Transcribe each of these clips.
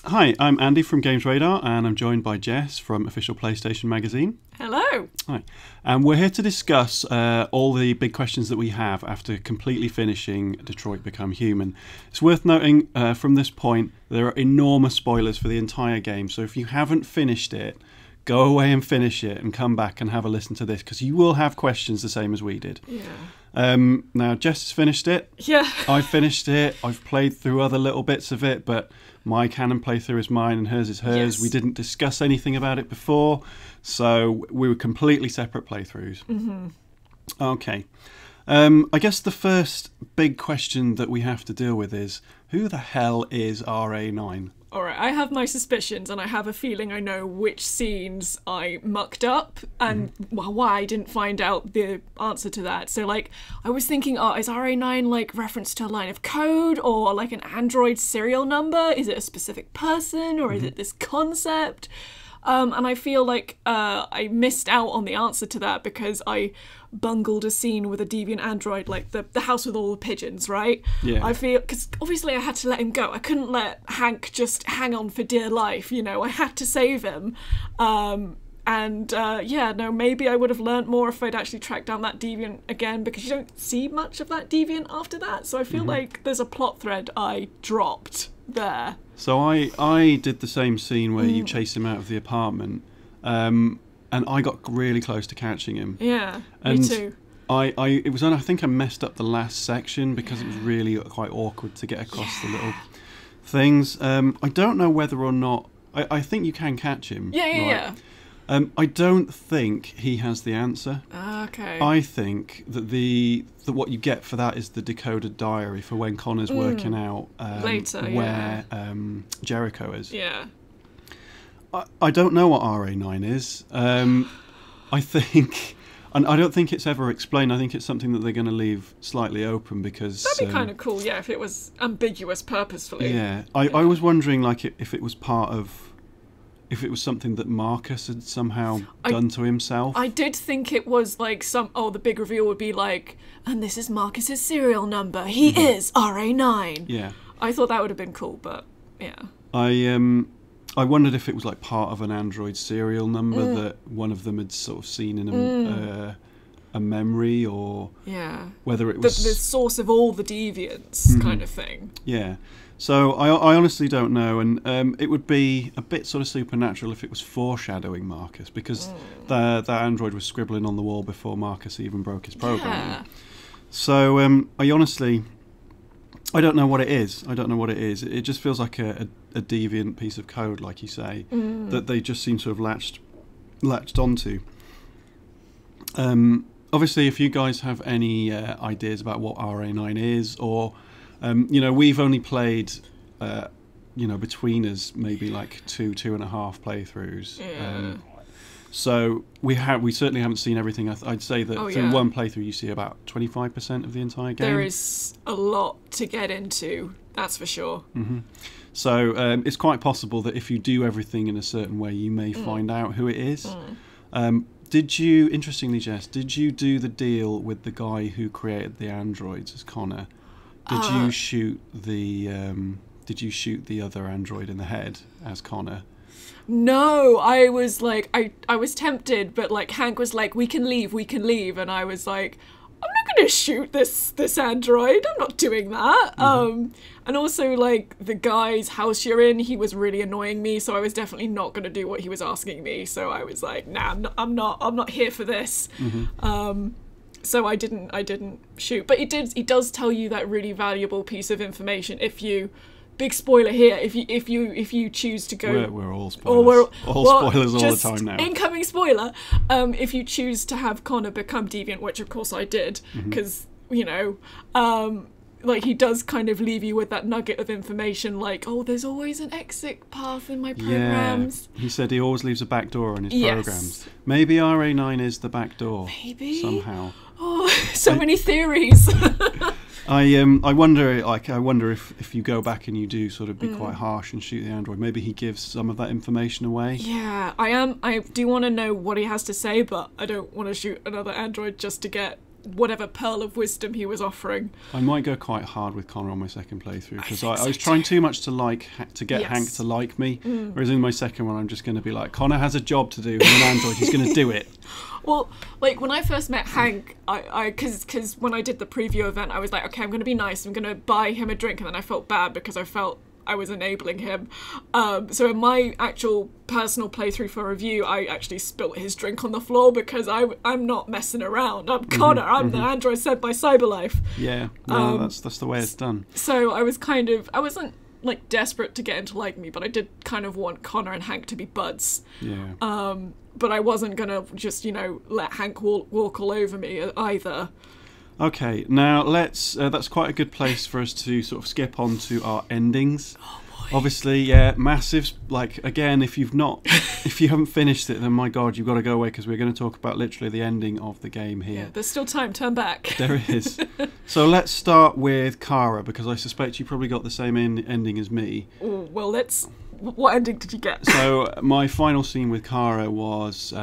Hi, I'm Andy from Games Radar, and I'm joined by Jess from Official PlayStation Magazine. Hello. Hi. And we're here to discuss all the big questions that we have after completely finishing Detroit Become Human. It's worth noting from this point, there are enormous spoilers for the entire game, so if you haven't finished it, go away and finish it and come back and have a listen to this, because you will have questions the same as we did. Yeah. Now, Jess has finished it. Yeah. I've finished it. I've played through other little bits of it, but my canon playthrough is mine and hers is hers. Yes. We didn't discuss anything about it before, so we were completely separate playthroughs. Mm-hmm. Okay. I guess the first big question that we have to deal with is, who the hell is RA9? Alright, I have my suspicions and I have a feeling I know which scenes I mucked up and why I didn't find out the answer to that. So, like, I was thinking, is RA9 like reference to a line of code or like an Android serial number? Is it a specific person or is it this concept? And I feel like I missed out on the answer to that because I bungled a scene with a deviant android, like the house with all the pigeons, right? Yeah. I feel, because obviously I had to let him go. I couldn't let Hank just hang on for dear life, you know. I had to save him. Maybe I would have learnt more if I'd actually tracked down that deviant again, because you don't see much of that deviant after that. So I feel like there's a plot thread I dropped there. So I did the same scene where you chase him out of the apartment, and I got really close to catching him. Yeah, and me too. I think I messed up the last section because it was really quite awkward to get across the little things. I don't know whether or not I think you can catch him. Yeah. I don't think he has the answer. Okay. I think that what you get for that is the decoded diary for when Connor's working out later where Jericho is. Yeah. I don't know what RA9 is. I think, and I don't think it's ever explained. I think it's something that they're going to leave slightly open because That'd be kind of cool, yeah, if it was ambiguous purposefully. Yeah, I was wondering like if it was part of. If it was something that Marcus had somehow done to himself. I did think it was like the big reveal would be like, and this is Marcus's serial number. He is RA9. Yeah. I thought that would have been cool, but yeah. I wondered if it was like part of an Android serial number that one of them had sort of seen in a memory, or whether it was the source of all the deviants kind of thing. Yeah. So I honestly don't know, and it would be a bit sort of supernatural if it was foreshadowing Marcus, because that android was scribbling on the wall before Marcus even broke his programming. Yeah. So I don't know what it is. It just feels like a deviant piece of code, like you say, that they just seem to have latched onto. Obviously, if you guys have any ideas about what RA9 is, or we've only played, between us maybe like 2.5 playthroughs. Yeah. So we certainly haven't seen everything. I'd say that through one playthrough you see about 25% of the entire game. There is a lot to get into, that's for sure. Mm-hmm. So it's quite possible that if you do everything in a certain way, you may find out who it is. Did you, interestingly, Jess, did you do the deal with the guy who created the androids as Connor? Did you shoot the other android in the head as Connor? No, I was like, I was tempted, but like Hank was like, we can leave, and I was like, I'm not going to shoot this android. I'm not doing that. And also, like, the guy's house you're in, he was really annoying me, so I was definitely not going to do what he was asking me. So I was like, nah, I'm not here for this. So I didn't shoot. But it does tell you that really valuable piece of information if you. Big spoiler here. If you choose to go, we're all spoilers. Spoilers all the time now. Incoming spoiler. If you choose to have Connor become deviant, which of course I did, because like he does kind of leave you with that nugget of information, like, oh, there's always an exit path in my programs. Yeah, he said he always leaves a back door in his programs. Maybe RA9 is the back door. Maybe somehow. Oh, so many theories. I wonder if you go back and you do sort of be quite harsh and shoot the android, maybe he gives some of that information away. Yeah, I do want to know what he has to say, but I don't want to shoot another android just to get whatever pearl of wisdom he was offering. I might go quite hard with Connor on my second playthrough because I so was trying too much to get Yes. Hank to like me, whereas in my second one I'm just going to be like, Connor has a job to do. He's an android. He's going to do it. Well, like when I first met Hank, because when I did the preview event, I was like, okay, I'm going to be nice. I'm going to buy him a drink, and then I felt bad because I felt I was enabling him. So in my actual personal playthrough for review, I actually spilt his drink on the floor because I'm not messing around. I'm Connor. I'm the android sent by Cyberlife. Yeah, no, that's the way it's done. So I wasn't like desperate to get him to like me, but I did kind of want Connor and Hank to be buds. Yeah. But I wasn't gonna just let Hank walk all over me either. Okay, now let's. That's quite a good place for us to sort of skip on to our endings. Oh boy. Obviously, yeah, massive. Like again, if you haven't finished it, then my God, you've got to go away because we're going to talk about literally the ending of the game here. Yeah, there's still time. Turn back. There is. So let's start with Cara because I suspect you probably got the same ending as me. Oh, well, what ending did you get? So my final scene with Cara was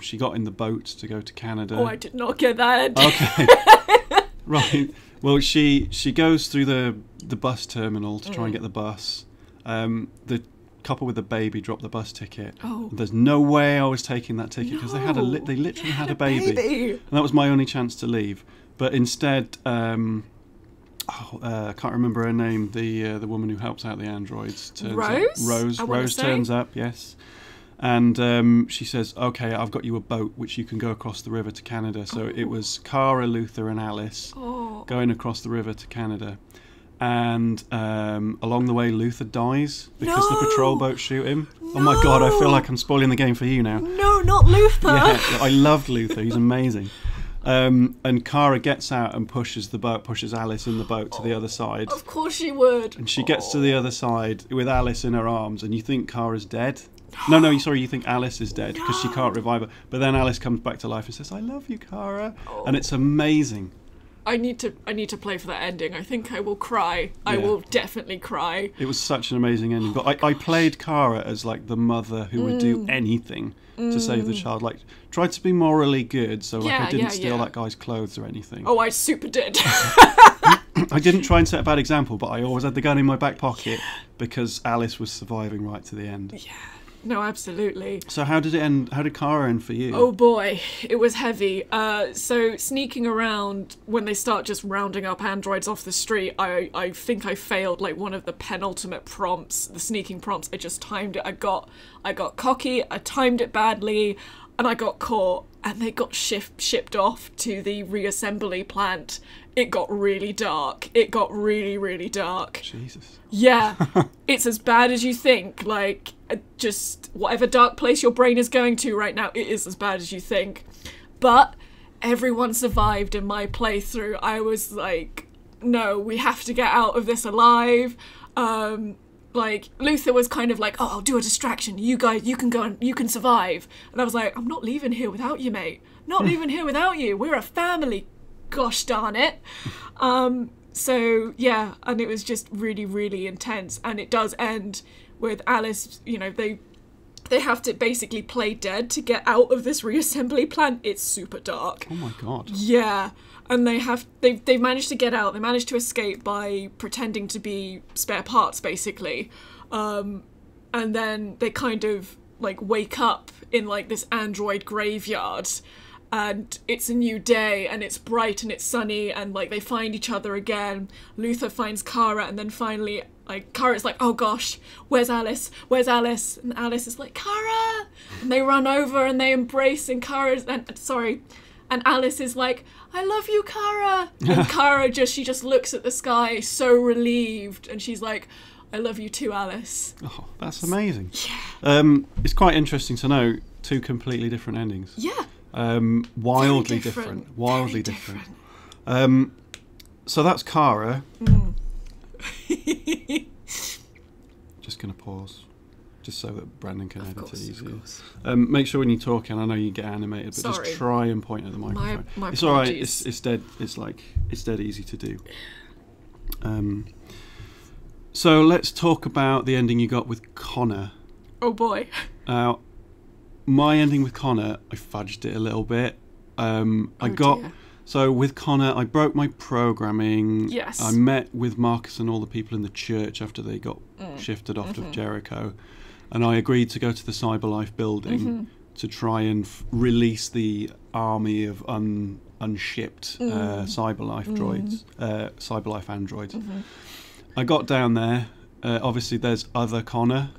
she got in the boat to go to Canada. Oh, I did not get that ending. Okay. Right. Well, she goes through the bus terminal to try and get the bus. The couple with the baby dropped the bus ticket. Oh. There's no way I was taking that ticket because they literally had a baby. And that was my only chance to leave. But instead, I can't remember her name. The woman who helps out the androids. Rose turns up. Yes. And she says, okay, I've got you a boat which you can go across the river to Canada. So it was Cara, Luther and Alice going across the river to Canada. And along the way, Luther dies because the patrol boats shoot him. No. Oh my God, I feel like I'm spoiling the game for you now. No, not Luther. Yeah, I loved Luther. He's amazing. And Cara gets out and pushes Alice in the boat to the other side. Of course she would. And she gets to the other side with Alice in her arms, and you think Cara's dead. No, sorry, you think Alice is dead because she can't revive her. But then Alice comes back to life and says, I love you, Cara. And it's amazing. I need to play for that ending. I think I will cry. I will definitely cry. It was such an amazing ending. But I played Cara as like the mother who would do anything to save the child. Like tried to be morally good, so like I didn't steal that guy's clothes or anything. Oh, I super did. I didn't try and set a bad example, but I always had the gun in my back pocket because Alice was surviving right to the end. Yeah. No, absolutely. So how did it end? How did Cara end for you? Oh boy, it was heavy. So sneaking around when they start just rounding up androids off the street, I think I failed like one of the penultimate prompts, the sneaking prompts. I just timed it. I got cocky. I timed it badly, and I got caught. And they got shipped off to the reassembly plant. It got really dark. It got really, really dark. Jesus. Yeah, it's as bad as you think. Like, just whatever dark place your brain is going to right now, it is as bad as you think. But everyone survived in my playthrough. I was like, no, we have to get out of this alive. Like, Luther was kind of like, oh, I'll do a distraction. You guys, you can go and you can survive. And I was like, I'm not leaving here without you, mate. Not leaving here without you. We're a family. Gosh darn it. So, yeah, and it was just really, really intense. And it does end with Alice, they have to basically play dead to get out of this reassembly plant. It's super dark. Oh my God. Yeah. And they've managed to get out. They managed to escape by pretending to be spare parts, basically. And then they kind of like wake up in like this android graveyard, and it's a new day, and it's bright and it's sunny, and like they find each other again. Luther finds Cara, and then finally, like Cara's like, oh gosh, where's Alice? Where's Alice? And Alice is like, Cara, and they run over and they embrace, and and Alice is like, I love you, Cara. And Cara just looks at the sky, so relieved, and she's like, I love you too, Alice. Oh, that's amazing. Yeah. It's quite interesting to know two completely different endings. Yeah. Wildly different. Wildly different. So that's Cara. Just going to pause. Just so that Brandon can edit it easier. Make sure when you're talking, I know you get animated, but just try and point at the microphone. My it's all right. It's dead. It's dead easy to do. So let's talk about the ending you got with Connor. Oh boy. My ending with Connor, I fudged it a little bit. I got So with Connor, I broke my programming. Yes. I met with Marcus and all the people in the church after they got shifted off of Jericho. And I agreed to go to the Cyberlife building to try and release the army of unshipped Cyberlife droids, Cyberlife androids. I got down there. Obviously, there's other Connor,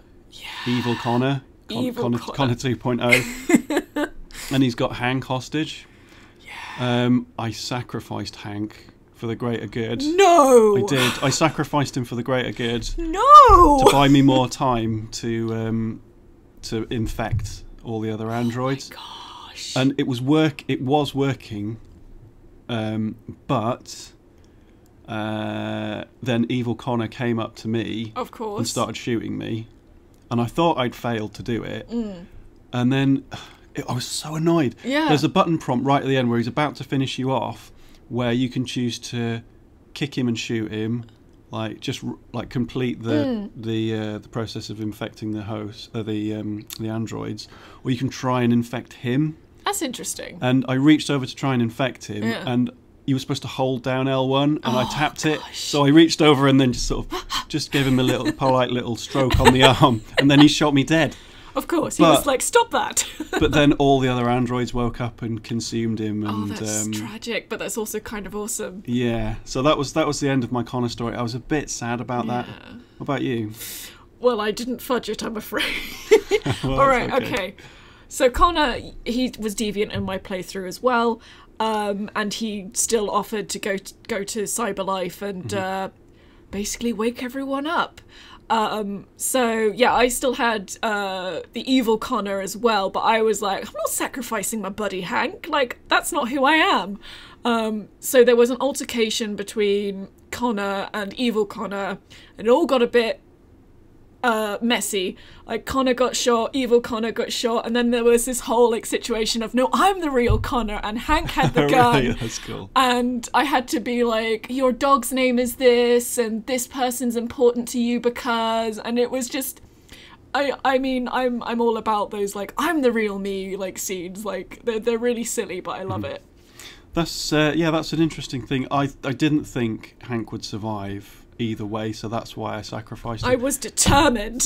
evil Connor, Connor 2.0, and he's got Hank hostage. I sacrificed Hank for the greater good. No! I did. I sacrificed him for the greater good. No! To buy me more time to infect all the other androids. Oh my gosh. And it was working, but then evil Connor came up to me, of course, and started shooting me, and I thought I'd failed to do it, and then I was so annoyed. Yeah. There's a button prompt right at the end where he's about to finish you off, where you can choose to kick him and shoot him, complete the process of infecting the host, the androids, or you can try and infect him. That's interesting. And I reached over to try and infect him, and you were supposed to hold down L1, and I tapped it. So I reached over and then just gave him a little polite little stroke on the arm, and then he shot me dead. Of course, he was like, "Stop that!" But then all the other androids woke up and consumed him. And, that's tragic, but that's also kind of awesome. Yeah, so that was the end of my Connor story. I was a bit sad about that. What about you? Well, I didn't fudge it, I'm afraid. Well, all right, okay. So Connor, he was deviant in my playthrough as well, and he still offered to go to Cyberlife and basically wake everyone up. So yeah, I still had the evil Connor as well, but I was like, I'm not sacrificing my buddy Hank. Like, that's not who I am. So there was an altercation between Connor and evil Connor, and it all got a bit messy. Like, Connor got shot, evil Connor got shot, and then there was this whole like situation of, no, I'm the real Connor, and Hank had the gun. Right, that's cool. And I had to be like, your dog's name is this, and this person's important to you because, and it was just, I mean, I'm all about those like, I'm the real me like scenes. Like, they're really silly, but I love it. That's that's an interesting thing. I didn't think Hank would survive either way, so that's why I sacrificed him. I was determined.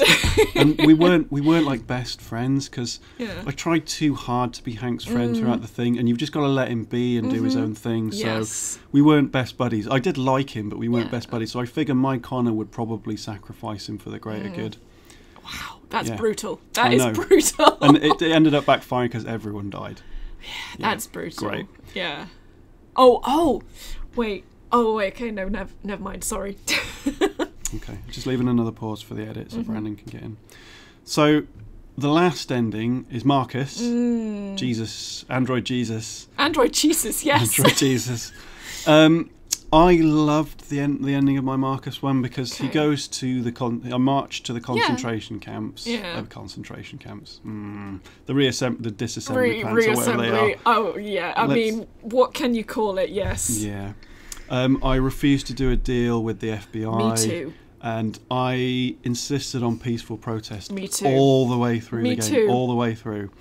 And we weren't like best friends, because I tried too hard to be Hank's friend throughout the thing, and you've just got to let him be and do his own thing. So we weren't best buddies. I did like him, but we weren't best buddies, so I figure my Connor would probably sacrifice him for the greater good. Wow, that's brutal. That is brutal. And it ended up backfiring because everyone died. Yeah, that's brutal. Great. Yeah. Oh, wait. Oh, wait, okay, no, never mind, sorry. Okay, just leaving another pause for the edit so Brandon can get in. So, the last ending is Marcus, Jesus, Android Jesus. Android Jesus, yes. Android Jesus. I loved the ending of my Marcus one because he goes to a march to the concentration camps. Yeah. Concentration camps. The disassembly plants or whatever they are. Oh, yeah. I mean, what can you call it? Yes. Yeah. I refused to do a deal with the FBI. Me too. And I insisted on peaceful protest. Me too. All the way through the game. Too. All the way through.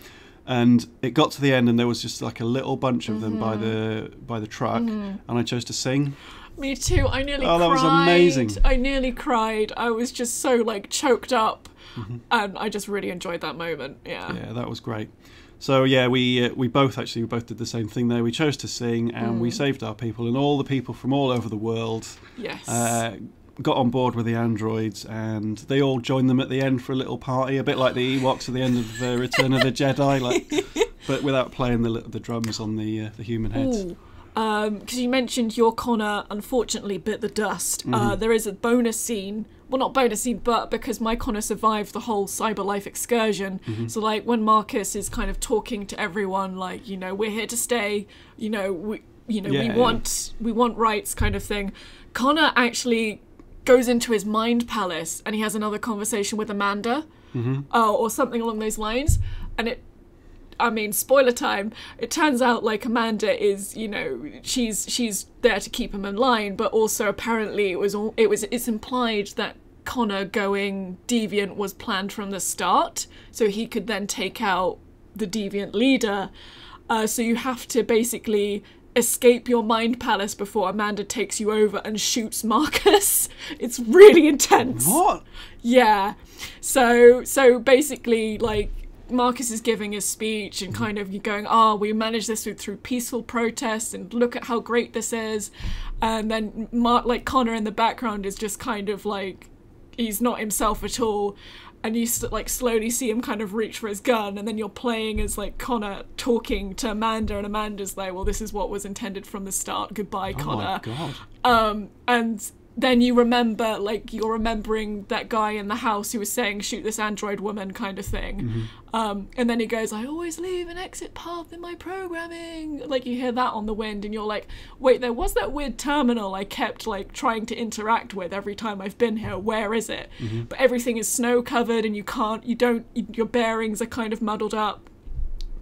And it got to the end, and there was just like a little bunch of them by the truck, and I chose to sing. Me too. I nearly cried. Oh, that was amazing. I nearly cried. I was just so like choked up, and I just really enjoyed that moment. Yeah. Yeah, that was great. So yeah, we both did the same thing there. We chose to sing, and we saved our people, and all the people from all over the world. Yes. Got on board with the androids, and they all joined them at the end for a little party, a bit like the Ewoks at the end of Return of the Jedi, but without playing the drums on the human heads. Because you mentioned your Connor unfortunately bit the dust. There is a bonus scene. Well, not bonus scene, but because my Connor survived the whole Cyberlife excursion. So, like, when Marcus is kind of talking to everyone, like, you know, we're here to stay. You know, we want rights, kind of thing. Connor actually goes into his mind palace and he has another conversation with Amanda, or something along those lines. And I mean, spoiler time, it turns out like Amanda is, you know, she's there to keep him in line, but also apparently it's implied that Connor going deviant was planned from the start, so he could then take out the deviant leader. So you have to basically escape your mind palace before Amanda takes you over and shoots Marcus. It's really intense. What? Yeah. So basically, like, Marcus is giving his speech and kind of going, we managed this through peaceful protests and look at how great this is. And then Connor in the background is just kind of like, he's not himself at all. And you slowly see him kind of reach for his gun, and then you're playing as like Connor talking to Amanda, and Amanda's like, well, this is what was intended from the start. Goodbye, Connor. Oh my God. And then you remember, like, you're remembering that guy in the house who was saying, shoot this android woman kind of thing. And then he goes, I always leave an exit path in my programming. Like, you hear that on the wind, and you're like, wait, there was that weird terminal I kept, like, trying to interact with every time I've been here. Where is it? But everything is snow covered, and your bearings are kind of muddled up.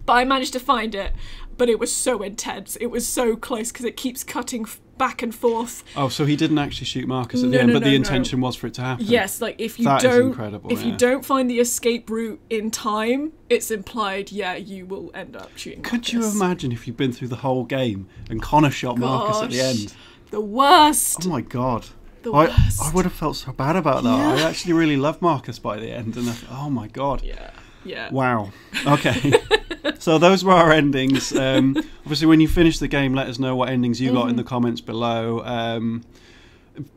But I managed to find it. But it was so intense. It was so close because it keeps cutting back and forth. Oh, so he didn't actually shoot Marcus at the end, but the intention was for it to happen. Yes, like if you don't find the escape route in time, it's implied, you will end up shooting Marcus. Could you imagine if you'd been through the whole game and Connor shot Marcus at the end? The worst. Oh my God. The worst. I would have felt so bad about that. Yeah. I actually really loved Marcus by the end, and I thought, oh my God. Yeah. Wow. Okay. So those were our endings. Obviously, when you finish the game, let us know what endings you got in the comments below.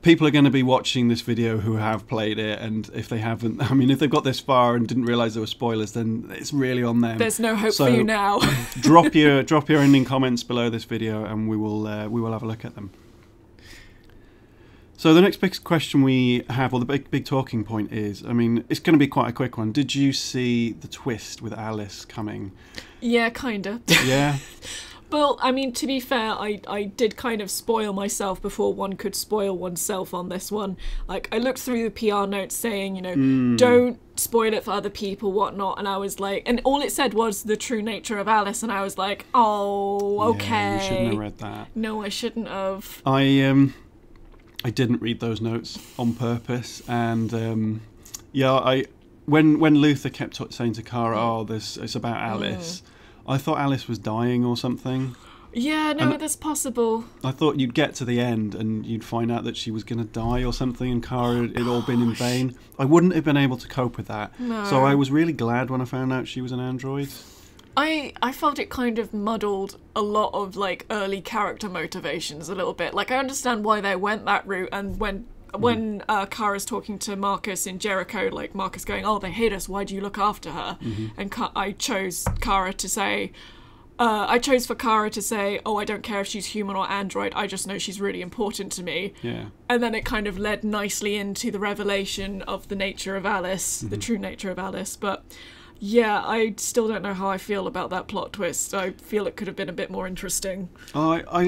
People are going to be watching this video who have played it, and if they haven't, I mean, if they've got this far and didn't realise there were spoilers, then it's really on them. There's no hope for you now. drop your ending comments below this video, and we will have a look at them. So the next big question we have, or the big talking point is, I mean, it's going to be quite a quick one. Did you see the twist with Alice coming? Yeah, kinda. Yeah? Well, I mean, to be fair, I did kind of spoil myself before one could spoil oneself on this one. Like, I looked through the PR notes saying, don't spoil it for other people, whatnot, and I was like, and all it said was the true nature of Alice, and I was like, oh, okay. Yeah, you shouldn't have read that. No, I shouldn't have. I didn't read those notes on purpose, and when Luther kept saying to Cara, it's about Alice, I thought Alice was dying or something. Yeah, no, that's possible. I thought you'd get to the end and you'd find out that she was going to die or something, and Cara had all been in vain. I wouldn't have been able to cope with that. No. So I was really glad when I found out she was an android. I felt it kind of muddled a lot of, like, early character motivations a little bit. Like, I understand why they went that route, and when Cara's talking to Marcus in Jericho, like, Marcus going, oh, they hate us, why do you look after her? And I chose for Cara to say, oh, I don't care if she's human or android, I just know she's really important to me. Yeah. And then it kind of led nicely into the revelation of the nature of Alice, the true nature of Alice, but... yeah, I still don't know how I feel about that plot twist. I feel it could have been a bit more interesting. I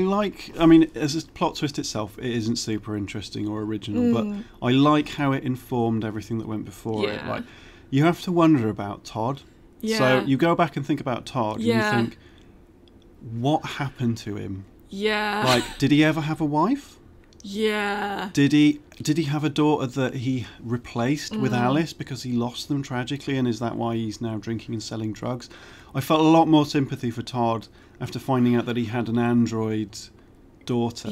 mean, as a plot twist itself, it isn't super interesting or original, but I like how it informed everything that went before it. Like, you have to wonder about Todd. Yeah. So you go back and think about Todd, and you think, what happened to him? Yeah. Like, did he ever have a wife? Yeah. Did he have a daughter that he replaced with Alice because he lost them tragically, and is that why he's now drinking and selling drugs? I felt a lot more sympathy for Todd after finding out that he had an android daughter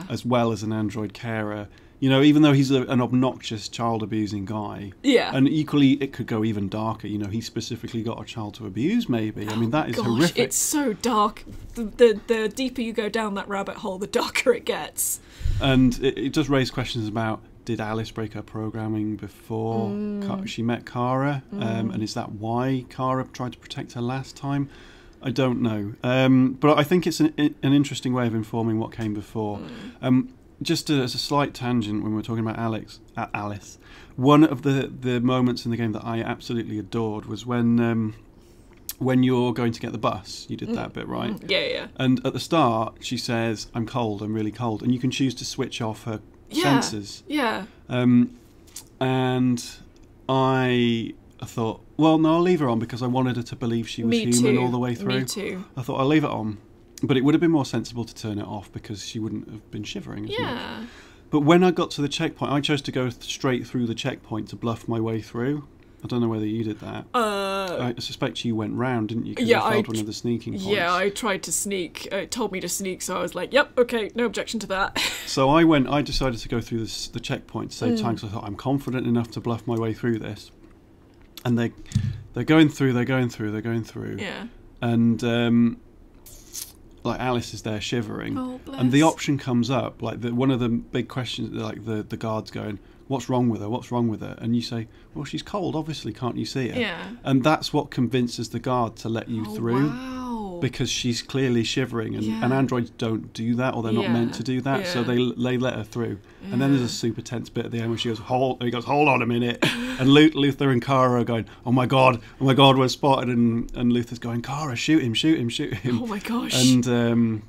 as well as an android carer. You know, even though he's an obnoxious child-abusing guy. Yeah. And equally, it could go even darker. You know, he specifically got a child to abuse, maybe. I mean, that is horrific. It's so dark. The deeper you go down that rabbit hole, the darker it gets. And it does raise questions about, did Alice break her programming before she met Cara? And is that why Cara tried to protect her last time? I don't know. But I think it's an interesting way of informing what came before. Just as a slight tangent, when we're talking about Alice, one of the moments in the game that I absolutely adored was when you're going to get the bus. You did that bit, right? Yeah. And at the start, she says, I'm cold, I'm really cold. And you can choose to switch off her sensors. Yeah. And I thought, well, no, I'll leave her on because I wanted her to believe she was human all the way through. Me too. I thought, I'll leave it on. But it would have been more sensible to turn it off because she wouldn't have been shivering as much. But when I got to the checkpoint, I chose to go straight through the checkpoint to bluff my way through. I don't know whether you did that. I suspect you went round, didn't you? Because Yeah, you failed one of the sneaking points. Yeah, I tried to sneak. It told me to sneak, so I was like, "Yep, okay, no objection to that." So I decided to go through the checkpoint to save time, because I thought I'm confident enough to bluff my way through this. And they're going through. Yeah. And like Alice is there shivering. Oh, bless. And the option comes up, like one of the big questions, like the guards going, "What's wrong with her? What's wrong with her?" And you say, "Well, she's cold. Obviously, can't you see her?" Yeah. And that's what convinces the guard to let you through. Wow. Because she's clearly shivering, and Yeah. androids don't do that, or they're not meant to do that, so they let her through. And then there's a super tense bit at the end where she goes, hold on a minute, and Luther and Cara are going, oh my god, we're spotted, and Luther's going, Cara, shoot him. Oh my gosh. And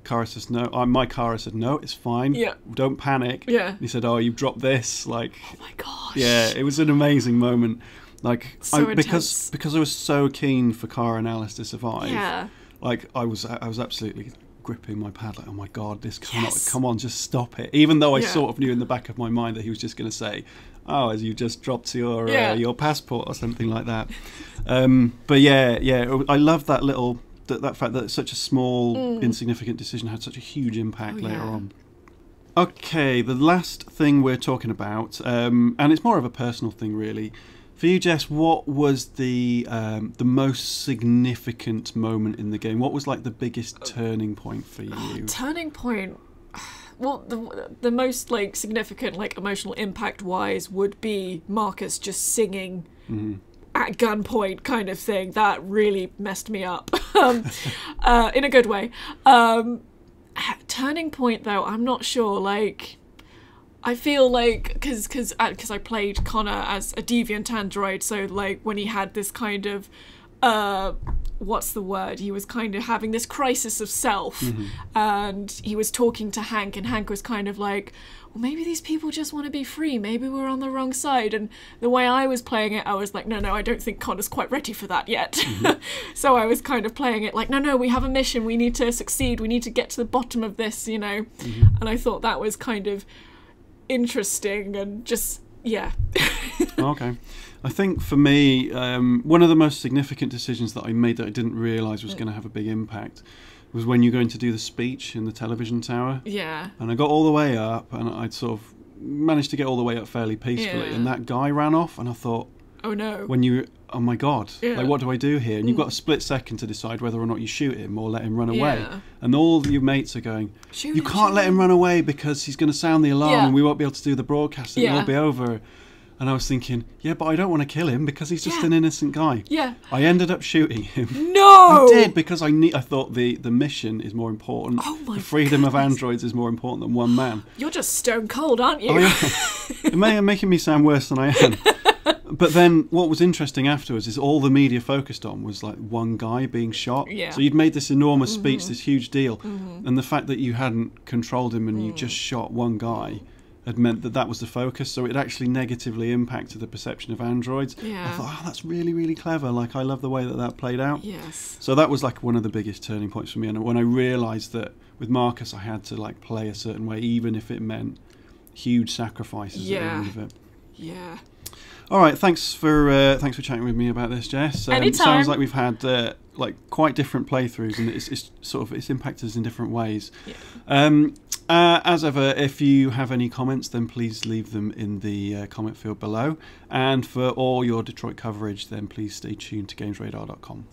Cara says no. My Cara said no, it's fine. Yeah. Don't panic. Yeah. And he said, oh, you've dropped this. Like, oh my gosh. yeah, it was an amazing moment. Like, So because I was so keen for Cara and Alice to survive. Yeah. Like, I was absolutely gripping my pad, like, oh my god, this cannot, come on, just stop it. Even though I sort of knew in the back of my mind that he was just going to say, oh, as you just dropped your passport or something like that. But yeah, I love that little, that fact that such a small, insignificant decision had such a huge impact later on. Okay, the last thing we're talking about, and it's more of a personal thing really. For you, Jess, what was the most significant moment in the game? What was like the biggest turning point for you? Turning point. Well, the most like significant, like emotional impact wise, would be Marcus just singing at gunpoint, kind of thing. That really messed me up, in a good way. Turning point though, I'm not sure. Like, I feel like because I played Connor as a deviant android, so like when he had this kind of what's the word? He was kind of having this crisis of self, and he was talking to Hank, and Hank was kind of like, well, maybe these people just want to be free. Maybe we're on the wrong side. And the way I was playing it, I was like, no, I don't think Connor's quite ready for that yet. So I was kind of playing it like, no, we have a mission. We need to succeed. We need to get to the bottom of this, you know. And I thought that was kind of interesting and just Okay, I think for me one of the most significant decisions that I made that I didn't realise was going to have a big impact was when you're going to do the speech in the television tower. And I got all the way up, and I'd sort of managed to get all the way up fairly peacefully, and that guy ran off, and I thought, oh no, oh my god, like what do I do here? And you've got a split second to decide whether or not you shoot him or let him run away. And all your mates are going, you can't let him run away because he's going to sound the alarm and we won't be able to do the broadcast and it'll be over. And I was thinking, yeah, but I don't want to kill him because he's just an innocent guy. I ended up shooting him. No! I did, because I thought the mission is more important. Oh my The freedom of androids is more important than one man. You're just stone cold, aren't you? Oh, yeah. It may be making me sound worse than I am. But then what was interesting afterwards is all the media focused on was like one guy being shot. So you'd made this enormous speech, this huge deal, and the fact that you hadn't controlled him and you just shot one guy had meant that was the focus. So it actually negatively impacted the perception of androids. I thought, oh, that's really, really clever. Like, I love the way that played out. So that was like one of the biggest turning points for me. And when I realised that with Marcus I had to like play a certain way, even if it meant huge sacrifices at the end of it. All right, thanks for chatting with me about this, Jess. It sounds like we've had like quite different playthroughs, and it's impacted us in different ways. As ever, if you have any comments, then please leave them in the comment field below. And for all your Detroit coverage, then please stay tuned to GamesRadar.com.